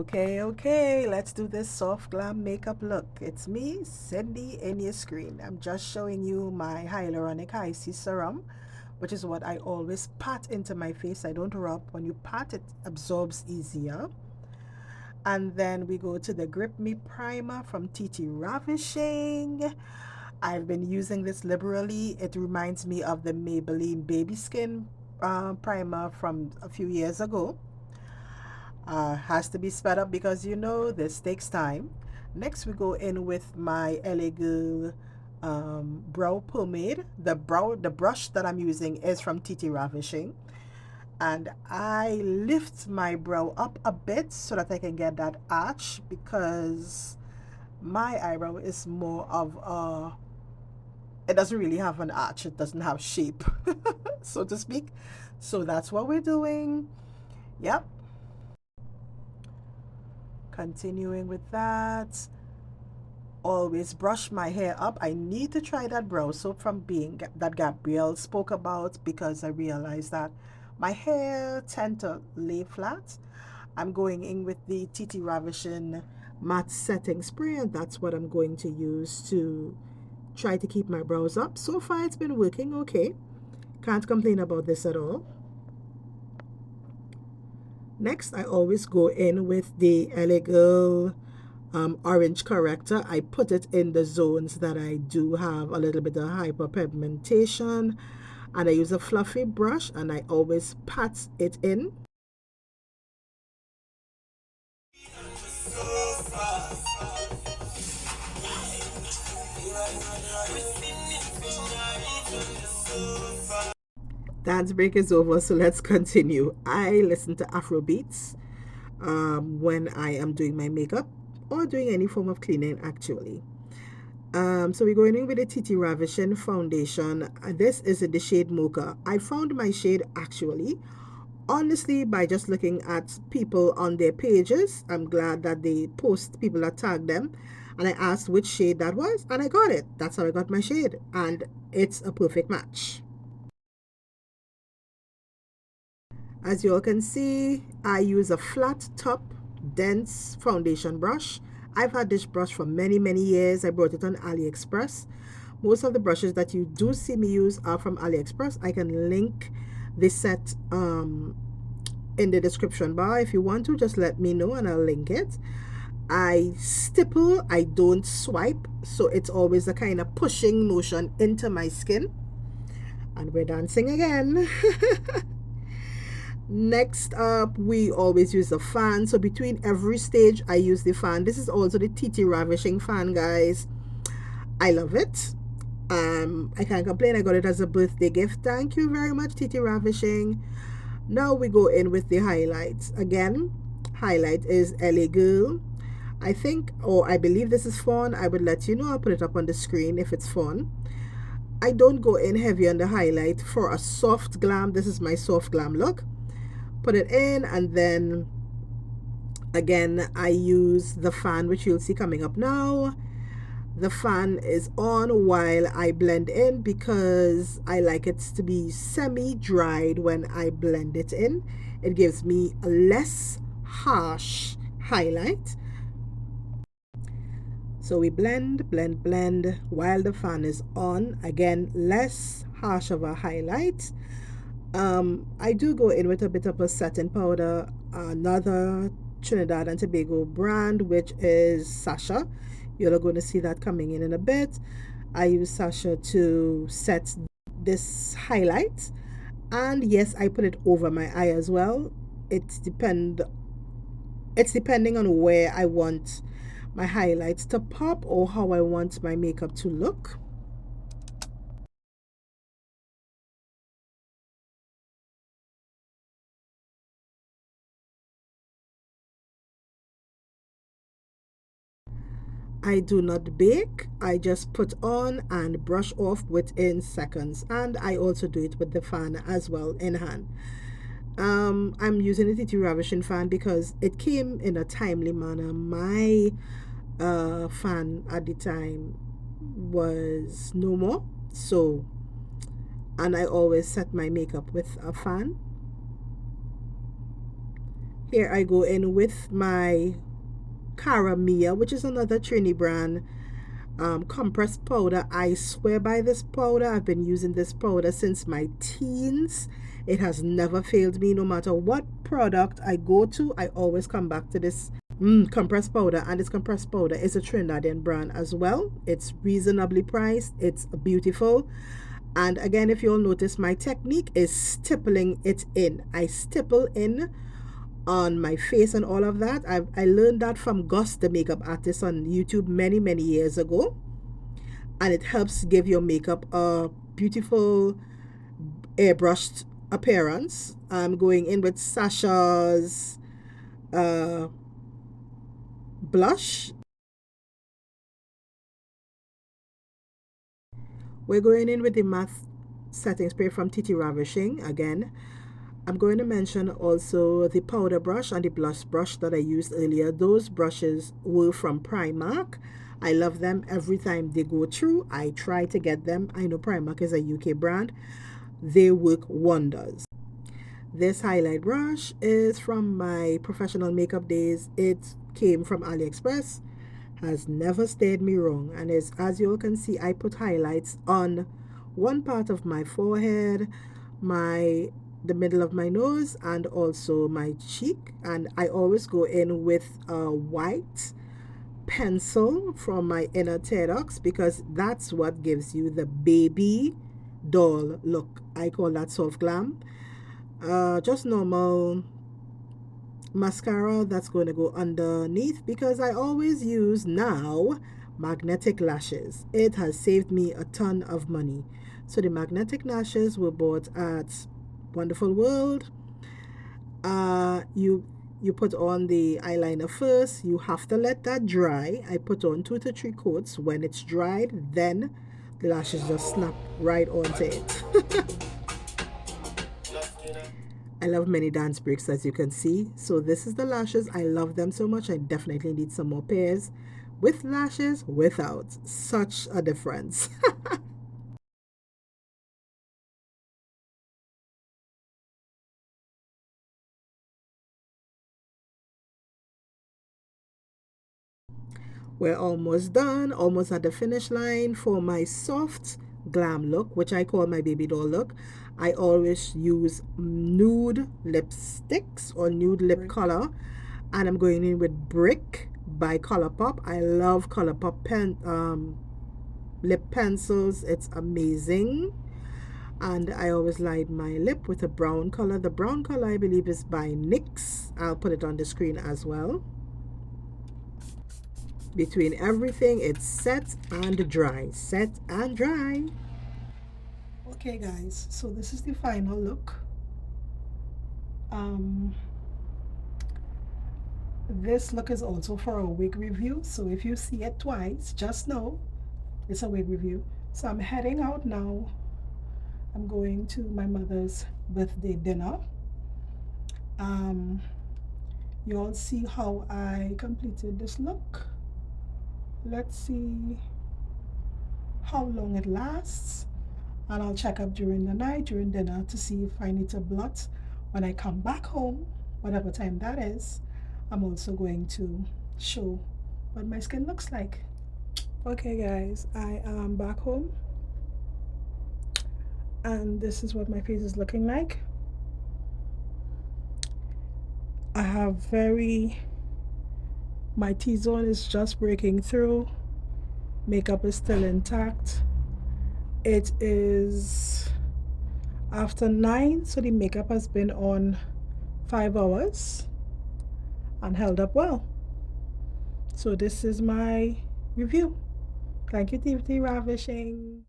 Okay, let's do this soft glam makeup look. It's me, Cindy, in your screen. I'm just showing you my hyaluronic icy serum, which is what I always pat into my face. I don't rub. When you pat, it absorbs easier. And then we go to the Grip Me primer from TTravishing. I've been using this liberally. It reminds me of the Maybelline Baby Skin primer from a few years ago. Has to be sped up because you know this takes time. Next we go in with my LA Girl brow pomade. The brush that I'm using is from TTravishing, and I lift my brow up a bit so that I can get that arch, because my eyebrow is more of a, it doesn't really have an arch, it doesn't have shape so to speak. So that's what we're doing. Yep. Continuing with that, always brush my hair up. I need to try that brow soap from Being that Gabrielle spoke about, because I realized that my hair tend to lay flat. I'm going in with the TTravishing matte setting spray, and that's what I'm going to use to try to keep my brows up. So far it's been working okay. Can't complain about this at all. Next, I always go in with the LA Girl orange corrector. I put it in the zones that I do have a little bit of hyperpigmentation, and I use a fluffy brush and I always pat it in. Dance break is over, so let's continue. I listen to Afro beats when I am doing my makeup or doing any form of cleaning actually. So we're going in with the TTravishing foundation. This is in the shade Mocha. I found my shade actually, honestly, by just looking at people on their pages. I'm glad that they post people that tag them, and I asked which shade that was, and I got it. That's how I got my shade, and it's a perfect match. As you all can see, I use a flat top, dense foundation brush. I've had this brush for many years. I bought it on AliExpress. Most of the brushes that you do see me use are from AliExpress. I can link this set in the description bar. If you want to, just let me know and I'll link it. I stipple, I don't swipe, so it's always a kind of pushing motion into my skin. And we're dancing again. Next up, we always use the fan. So between every stage, I use the fan. This is also the TTravishing fan, guys. I love it. I can't complain. I got it as a birthday gift. Thank you very much, TTravishing. Now we go in with the highlights. Again, highlight is LA Girl. I think, or I believe this is Fawn. I would let you know. I'll put it up on the screen if it's Fawn. I don't go in heavy on the highlight for a soft glam. This is my soft glam look. Put it in, and then again I use the fan, which you'll see coming up now. The fan is on while I blend in because I like it to be semi-dried when I blend it in. It gives me a less harsh highlight. So we blend while the fan is on. Again, less harsh of a highlight. I do go in with a bit of a setting powder, another Trinidad and Tobago brand, which is Sasha. You're going to see that coming in a bit. I use Sasha to set this highlight, and yes, I put it over my eye as well. It's depending on where I want my highlights to pop or how I want my makeup to look. I do not bake. I just put on and brush off within seconds, and I also do it with the fan as well in hand. I'm using the TTravishing fan because it came in a timely manner. My fan at the time was no more, so, and I always set my makeup with a fan. Here I go in with my Caramia, which is another Trini brand compressed powder. I swear by this powder. I've been using this powder since my teens. It has never failed me. No matter what product I go to, I always come back to this compressed powder. And this compressed powder is a Trinidadian brand as well. It's reasonably priced. It's beautiful. And again, if you'll notice, my technique is stippling it in. I stipple in on my face and all of that. I learned that from Gus, the makeup artist on YouTube many years ago. And it helps give your makeup a beautiful airbrushed appearance. I'm going in with Sasha's blush. We're going in with the matte setting spray from TTravishing again. I'm going to mention also the powder brush and the blush brush that I used earlier. Those brushes were from Primark. I love them every time they go through. I try to get them. I know Primark is a UK brand. They work wonders. This highlight brush is from my professional makeup days. It came from AliExpress. Has never steered me wrong. And as you all can see, I put highlights on one part of my forehead, the middle of my nose, and also my cheek. And I always go in with a white pencil from my inner tear ducts because that's what gives you the baby doll look. I call that soft glam. Just normal mascara that's going to go underneath because I always use now magnetic lashes. It has saved me a ton of money. So the magnetic lashes were bought at Wonderful World. You put on the eyeliner first. You have to let that dry. I put on 2 to 3 coats. When it's dried, then the lashes just snap right onto it. I love many dance breaks, as you can see. So this is the lashes. I love them so much. I definitely need some more pairs with lashes, without. Such a difference. We're almost done, almost at the finish line for my soft glam look, which I call my baby doll look. I always use nude lipsticks or nude lip color, and I'm going in with Brick by Colourpop. I love Colourpop lip pencils. It's amazing. And I always line my lip with a brown color. The brown color I believe is by NYX. I'll put it on the screen as well. Between everything, it's set and dry. Set and dry. Okay guys, so this is the final look. This look is also for a wig review, so if you see it twice, just know it's a wig review. So I'm heading out now. I'm going to my mother's birthday dinner. You all see how I completed this look. Let's see how long it lasts, and I'll check up during the night, during dinner, to see if I need to blot when I come back home, whatever time that is. I'm also going to show what my skin looks like. Okay guys, I am back home and this is what my face is looking like. I have my T-zone is just breaking through. Makeup is still intact. It is after 9, so the makeup has been on 5 hours and held up well. So this is my review. Thank you, TTravishing.